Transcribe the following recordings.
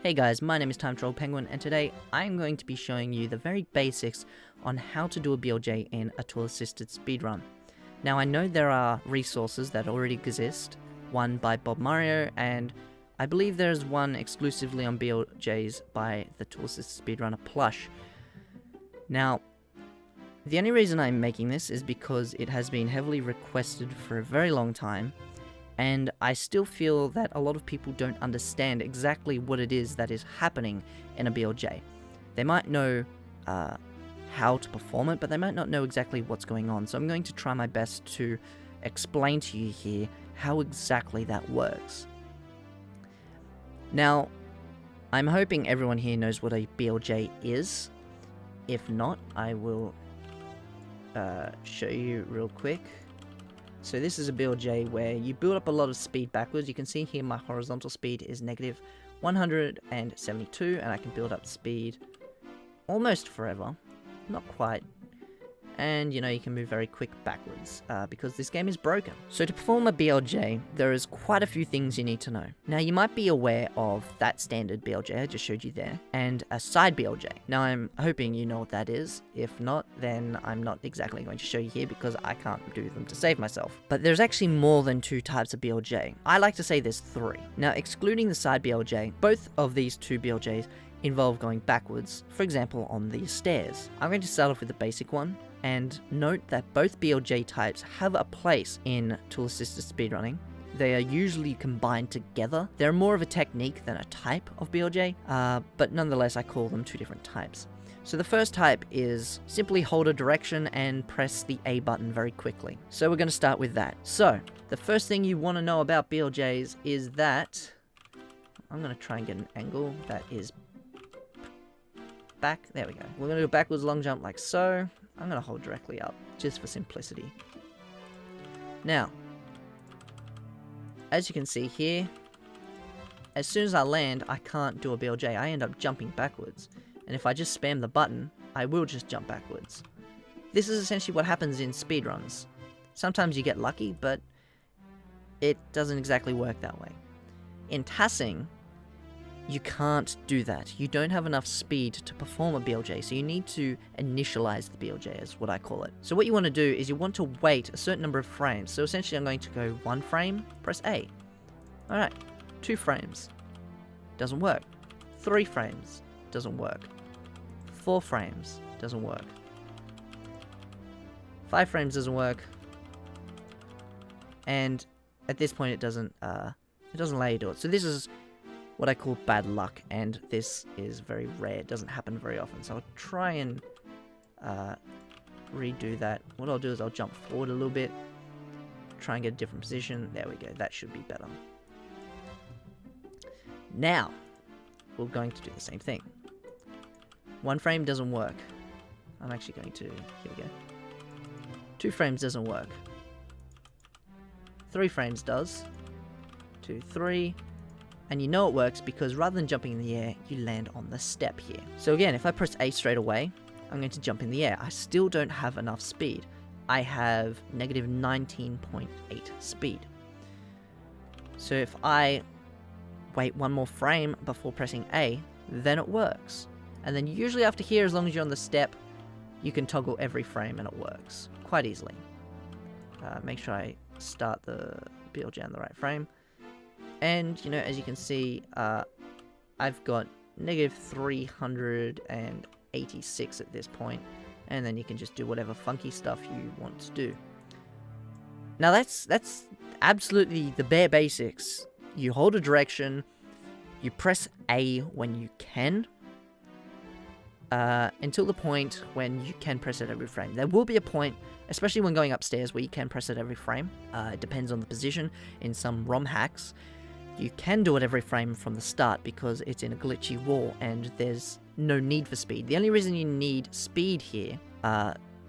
Hey guys, my name is TimeTravelPenguin, and today I'm going to be showing you the very basics on how to do a BLJ in a tool-assisted speedrun. Now I know there are resources that already exist, one by Bobmario, and I believe there's one exclusively on BLJs by the tool-assisted speedrunner Plush. Now, the only reason I'm making this is because it has been heavily requested for a very long time, and I still feel that a lot of people don't understand exactly what it is that is happening in a BLJ. They might know how to perform it, but they might not know exactly what's going on. So I'm going to try my best to explain to you here how exactly that works. Now, I'm hoping everyone here knows what a BLJ is. If not, I will show you real quick. So this is a BLJ where you build up a lot of speed backwards. You can see here my horizontal speed is negative 172, and I can build up speed almost forever. Not quite. And you know, you can move very quick backwards because this game is broken. So to perform a BLJ, there is quite a few things you need to know. Now you might be aware of that standard BLJ I just showed you there, and a side BLJ. Now I'm hoping you know what that is. If not, then I'm not exactly going to show you here because I can't do them to save myself. But there's actually more than two types of BLJ. I like to say there's three. Now excluding the side BLJ, both of these two BLJs involve going backwards, for example on these stairs. I'm going to start off with the basic one, and note that both BLJ types have a place in tool-assisted speedrunning. They are usually combined together. They're more of a technique than a type of BLJ, but nonetheless I call them two different types. So the first type is simply hold a direction and press the A button very quickly. So we're going to start with that. So the first thing you want to know about BLJs is that, I'm going to try and get an angle that is back. There we go. We're going to do a backwards long jump like so. I'm going to hold directly up, just for simplicity. Now, as you can see here, as soon as I land, I can't do a BLJ. I end up jumping backwards. And if I just spam the button, I will just jump backwards. This is essentially what happens in speedruns. Sometimes you get lucky, but it doesn't exactly work that way. In TASing, you can't do that. You don't have enough speed to perform a BLJ, so you need to initialize the BLJ, is what I call it. So what you want to do is you want to wait a certain number of frames. So essentially I'm going to go 1 frame, press A. Alright, 2 frames. Doesn't work. 3 frames. Doesn't work. 4 frames. Doesn't work. 5 frames doesn't work. And at this point it doesn't allow you to do it. So this is what I call bad luck, and this is very rare. It doesn't happen very often, so I'll try and redo that. What I'll do is I'll jump forward a little bit, try and get a different position. There we go, that should be better. Now, we're going to do the same thing. 1 frame doesn't work. I'm actually going to, here we go. 2 frames doesn't work. 3 frames does. 2, 3. And you know it works because rather than jumping in the air, you land on the step here. So again, if I press A straight away, I'm going to jump in the air. I still don't have enough speed. I have negative 19.8 speed. So if I wait 1 more frame before pressing A, then it works. And then usually after here, as long as you're on the step, you can toggle every frame and it works quite easily. Make sure I start the BLJ on the right frame. And, you know, as you can see, I've got negative 386 at this point, and then you can just do whatever funky stuff you want to do. Now that's absolutely the bare basics. You hold a direction, you press A when you can, until the point when you can press it every frame. There will be a point, especially when going upstairs, where you can press it every frame. It depends on the position. In some ROM hacks, you can do it every frame from the start because it's in a glitchy wall and there's no need for speed. The only reason you need speed here,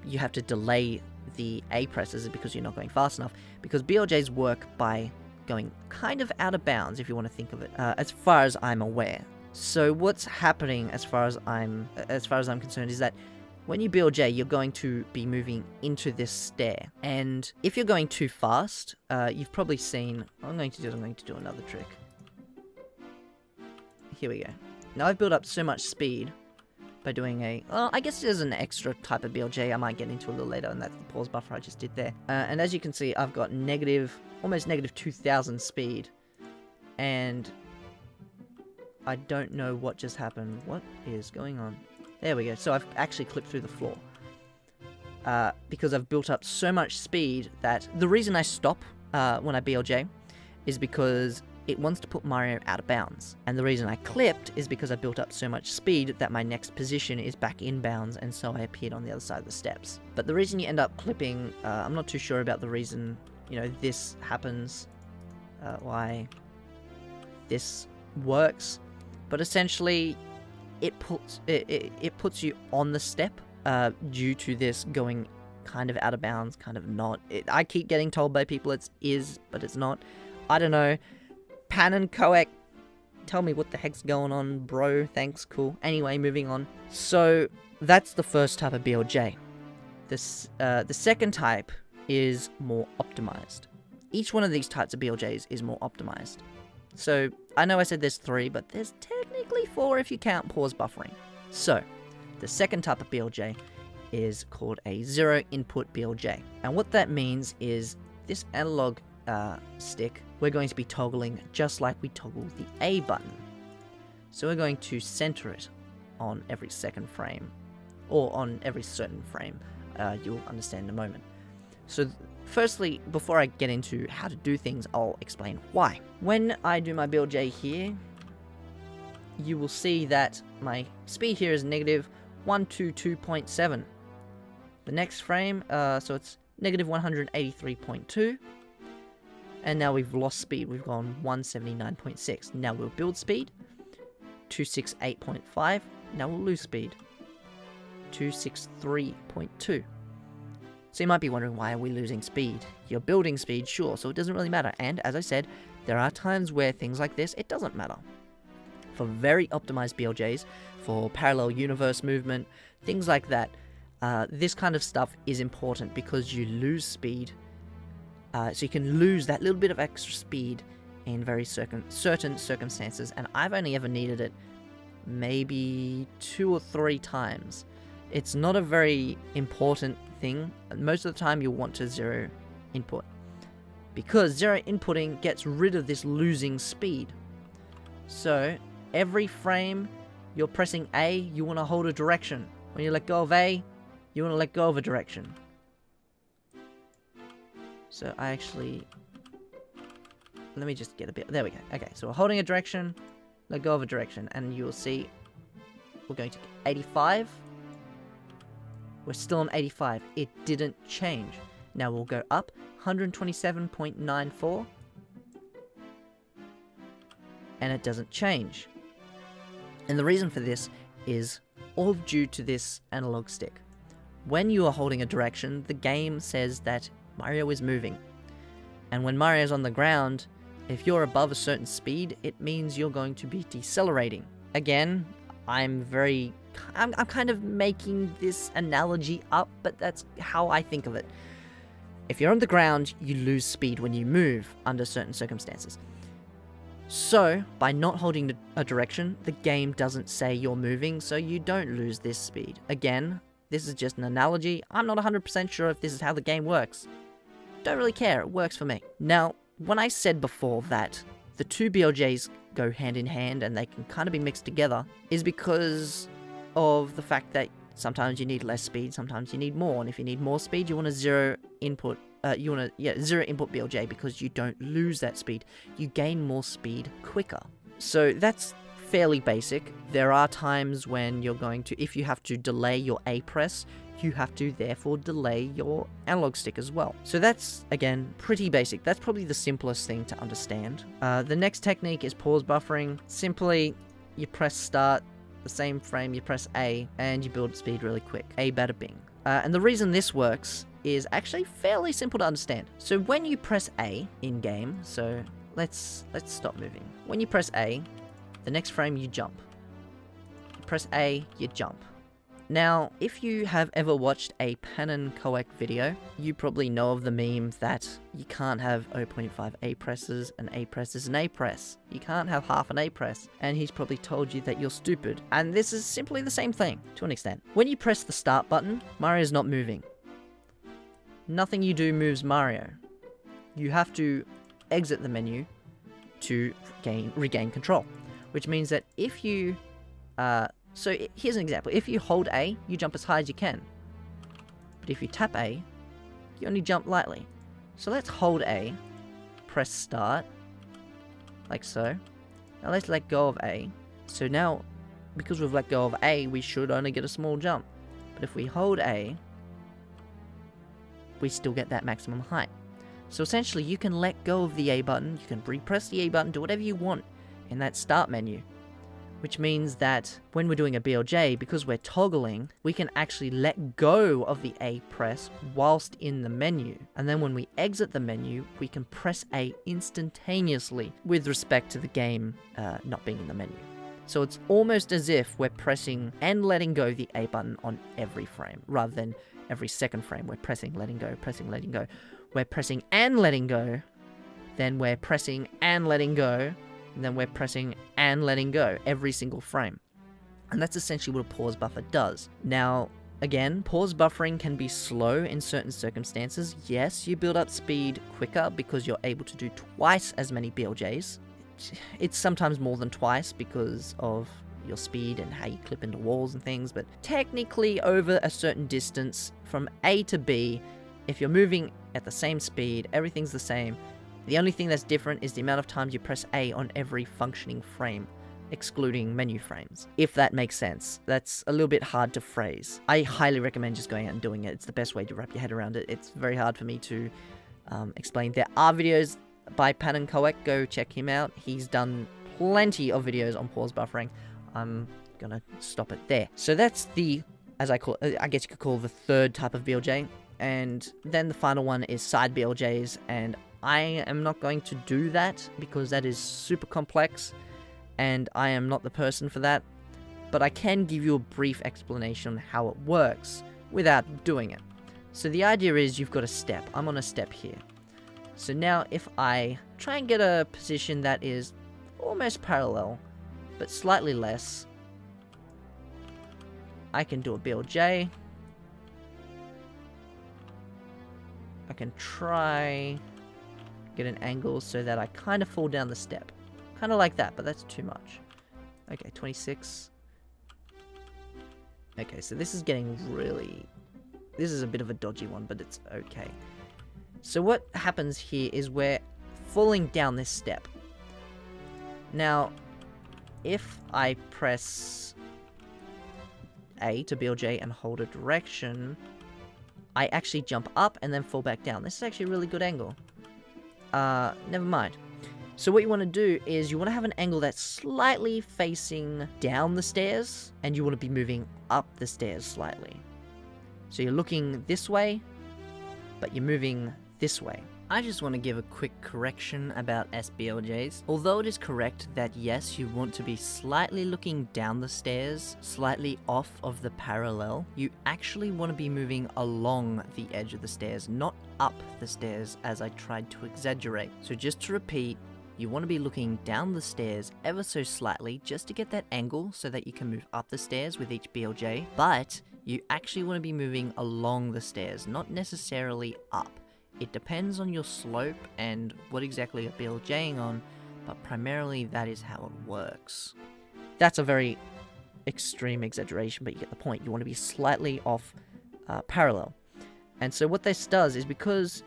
you have to delay the A presses because you're not going fast enough, because BLJs work by going kind of out of bounds, if you want to think of it, as far as I'm aware. So what's happening as far as I'm concerned is that when you BLJ, you're going to be moving into this stair. And if you're going too fast, you've probably seen... I'm going to do another trick. here we go. Now I've built up so much speed by doing a, well, I guess there's an extra type of BLJ I might get into a little later, and that's the pause buffer I just did there. And as you can see, I've got almost negative 2,000 speed, and I don't know what just happened. What is going on? There we go. So I've actually clipped through the floor. Because I've built up so much speed that the reason I stop when I BLJ is because it wants to put Mario out of bounds. And the reason I clipped is because I built up so much speed that my next position is back in bounds, and so I appeared on the other side of the steps. But the reason you end up clipping, I'm not too sure about the reason, you know, this happens, why this works, but essentially it puts you on the step due to this going kind of out of bounds, kind of not. I keep getting told by people it is, but it's not. I don't know. Pan and Coec, tell me what the heck's going on, bro. Thanks, cool. Anyway, moving on. So that's the first type of BLJ. The second type is more optimized. Each one of these types of BLJs is more optimized. So I know I said there's 3, but there's technically 4 if you count pause buffering. So the second type of BLJ is called a zero input BLJ. And what that means is this analog stick, we're going to be toggling just like we toggle the A button. So we're going to center it on every second frame, or on every certain frame. You'll understand in a moment. So firstly, before I get into how to do things, I'll explain why. When I do my BLJ here, you will see that my speed here is negative 122.7. The next frame, so it's negative 183.2. And now we've lost speed. We've gone 179.6. Now we'll build speed. 268.5. Now we'll lose speed. 263.2. So you might be wondering, why are we losing speed? You're building speed, sure, so it doesn't really matter. And as I said, there are times where things like this, it doesn't matter. For very optimized BLJs, for parallel universe movement, things like that, this kind of stuff is important because you lose speed. So you can lose that little bit of extra speed in very certain circumstances, and I've only ever needed it maybe 2 or 3 times. It's not a very important thing. Most of the time you'll want to zero input, because zero inputting gets rid of this losing speed. So every frame you're pressing A, you want to hold a direction. When you let go of A, you want to let go of a direction. So I actually, let me just get a bit, there we go. Okay, so we're holding a direction, let go of a direction, and you'll see we're going to 85. We're still on 85. It didn't change. Now we'll go up 127.94, and it doesn't change. And the reason for this is all due to this analog stick. When you are holding a direction, the game says that Mario is moving. And when Mario's on the ground, if you're above a certain speed, it means you're going to be decelerating. Again, I'm kind of making this analogy up, but that's how I think of it. If you're on the ground, you lose speed when you move under certain circumstances. So, by not holding a direction, the game doesn't say you're moving, so you don't lose this speed. Again, this is just an analogy. I'm not 100% sure if this is how the game works. Don't really care, it works for me. Now, when I said before that the 2 BLJs go hand in hand and they can kind of be mixed together, is because of the fact that sometimes you need less speed, sometimes you need more, and if you need more speed, you want a zero input zero input BLJ, because you don't lose that speed. You gain more speed quicker. So that's fairly basic. There are times when you're going to, if you have to delay your A press, you have to therefore delay your analog stick as well. So that's, again, pretty basic. That's probably the simplest thing to understand. The next technique is pause buffering. Simply, you press start, the same frame, you press A, and you build speed really quick. A bada bing. And the reason this works is actually fairly simple to understand. So when you press A in-game, so let's stop moving. When you press A, the next frame you jump. You press A, you jump. Now, if you have ever watched a Pan and Coac video, you probably know of the meme that you can't have 0.5 A presses, an A press is an A press. You can't have half an A press, and he's probably told you that you're stupid. And this is simply the same thing, to an extent. When you press the start button, Mario's not moving. Nothing you do moves Mario. You have to exit the menu to regain control, which means that if you, so here's an example. If you hold A, you jump as high as you can. But if you tap A, you only jump lightly. So let's hold A, press start, like so. Now let's let go of A. So now, because we've let go of A, we should only get a small jump. But if we hold A, we still get that maximum height. So essentially, you can let go of the A button, you can repress the A button, do whatever you want in that start menu. Which means that when we're doing a BLJ, because we're toggling, we can actually let go of the A press whilst in the menu. And then when we exit the menu, we can press A instantaneously with respect to the game not being in the menu. So it's almost as if we're pressing and letting go the A button on every frame, rather than every second frame. We're pressing, letting go, pressing, letting go. We're pressing and letting go, then we're pressing and letting go, and then we're pressing and letting go every single frame. And that's essentially what a pause buffer does. Now, again, pause buffering can be slow in certain circumstances. Yes, you build up speed quicker because you're able to do twice as many BLJs. It's sometimes more than twice because of your speed and how you clip into walls and things, but technically over a certain distance from A to B, if you're moving at the same speed, everything's the same. The only thing that's different is the amount of times you press A on every functioning frame, excluding menu frames. If that makes sense. That's a little bit hard to phrase. I highly recommend just going out and doing it. It's the best way to wrap your head around it. It's very hard for me to explain. There are videos by Pan and Coac. Go check him out. He's done plenty of videos on pause buffering. I'm gonna stop it there. So that's the, I guess you could call the third type of BLJ. And then the final one is side BLJs, and I am not going to do that because that is super complex and I am not the person for that, but I can give you a brief explanation on how it works without doing it. So the idea is you've got a step. I'm on a step here. So now if I try and get a position that is almost parallel but slightly less, I can do a BLJ. I can try get an angle so that I kind of fall down the step. Kind of like that, but that's too much. Okay, 26. Okay, so this is getting really... This is a bit of a dodgy one, but it's okay. So what happens here is we're falling down this step. Now, if I press A to BLJ and hold a direction, I actually jump up and then fall back down. This is actually a really good angle. Never mind. So what you want to do is you want to have an angle that's slightly facing down the stairs, and you want to be moving up the stairs slightly. So you're looking this way, but you're moving this way. I just want to give a quick correction about SBLJs. Although it is correct that yes, you want to be slightly looking down the stairs, slightly off of the parallel, you actually want to be moving along the edge of the stairs, not up the stairs as I tried to exaggerate. So just to repeat, you want to be looking down the stairs ever so slightly just to get that angle so that you can move up the stairs with each BLJ, but you actually want to be moving along the stairs, not necessarily up. It depends on your slope and what exactly you're BLJing on, but primarily that is how it works. That's a very extreme exaggeration, but you get the point. You want to be slightly off parallel. And so what this does is because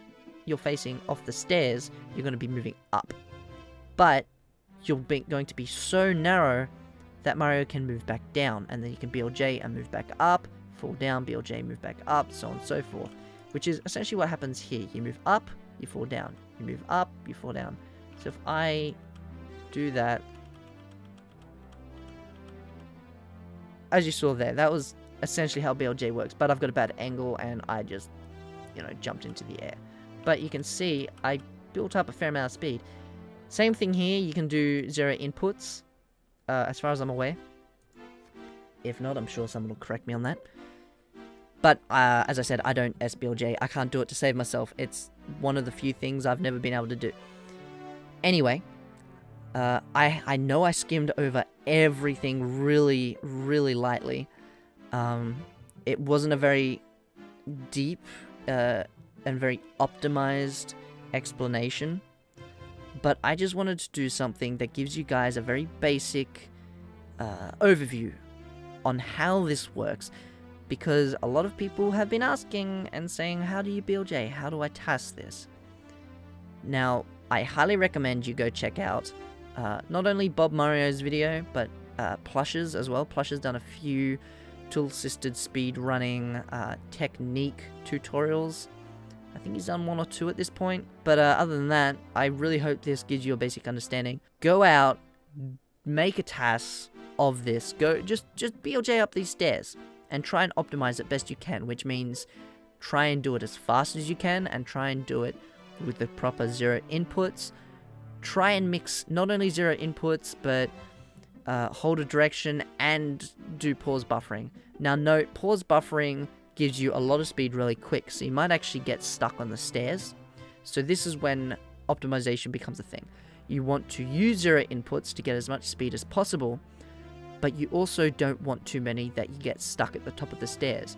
you're facing off the stairs, you're going to be moving up. But you're going to be so narrow that Mario can move back down, and then you can BLJ and move back up, fall down, BLJ, move back up, so on and so forth. Which is essentially what happens here. You move up, you fall down. You move up, you fall down. So if I do that, as you saw there, that was essentially how BLJ works. But I've got a bad angle and I just, jumped into the air. But you can see I built up a fair amount of speed. Same thing here, you can do 0 inputs, as far as I'm aware. If not, I'm sure someone will correct me on that. But, as I said, I don't SBLJ. I can't do it to save myself. It's one of the few things I've never been able to do. Anyway, I know I skimmed over everything really, really lightly. It wasn't a very deep and very optimized explanation. But I just wanted to do something that gives you guys a very basic overview on how this works. Because a lot of people have been asking and saying, how do you BLJ? How do I TAS this? Now, I highly recommend you go check out not only Bobmario's video, but Plush's as well. Plush has done a few tool-assisted speed running technique tutorials. I think he's done 1 or 2 at this point. But other than that, I really hope this gives you a basic understanding. Go out, make a TAS of this. Go just BLJ up these stairs. And try and optimize it best you can, which means try and do it as fast as you can, and try and do it with the proper 0 inputs. Try and mix not only 0 inputs, but hold a direction and do pause buffering. Now note, pause buffering gives you a lot of speed really quick, so you might actually get stuck on the stairs. So this is when optimization becomes a thing. You want to use 0 inputs to get as much speed as possible, but you also don't want too many that you get stuck at the top of the stairs.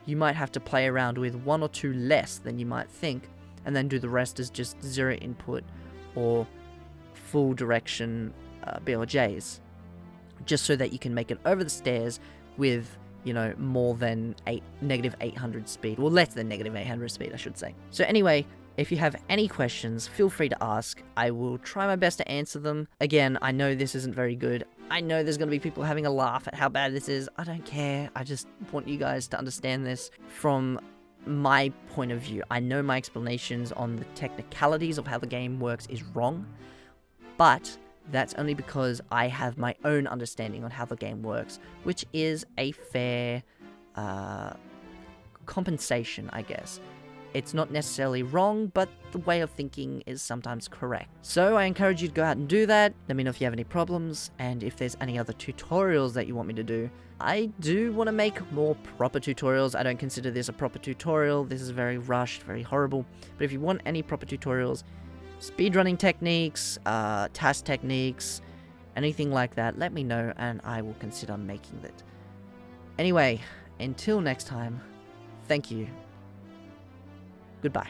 You might have to play around with 1 or 2 less than you might think, and then do the rest as just 0 input or full direction BLJs, just so that you can make it over the stairs with, you know, more than negative 800 speed, or less than negative 800 speed, I should say. So anyway, if you have any questions, feel free to ask. I will try my best to answer them. Again, I know this isn't very good. I know there's going to be people having a laugh at how bad this is. I don't care. I just want you guys to understand this from my point of view. I know my explanations on the technicalities of how the game works is wrong, but that's only because I have my own understanding on how the game works, which is a fair compensation, I guess. It's not necessarily wrong, but the way of thinking is sometimes correct. So I encourage you to go out and do that. Let me know if you have any problems, and if there's any other tutorials that you want me to do. I do want to make more proper tutorials. I don't consider this a proper tutorial. This is very rushed, very horrible. But if you want any proper tutorials, speedrunning techniques, TAS techniques, anything like that, let me know and I will consider making it. Anyway, until next time, thank you. Goodbye.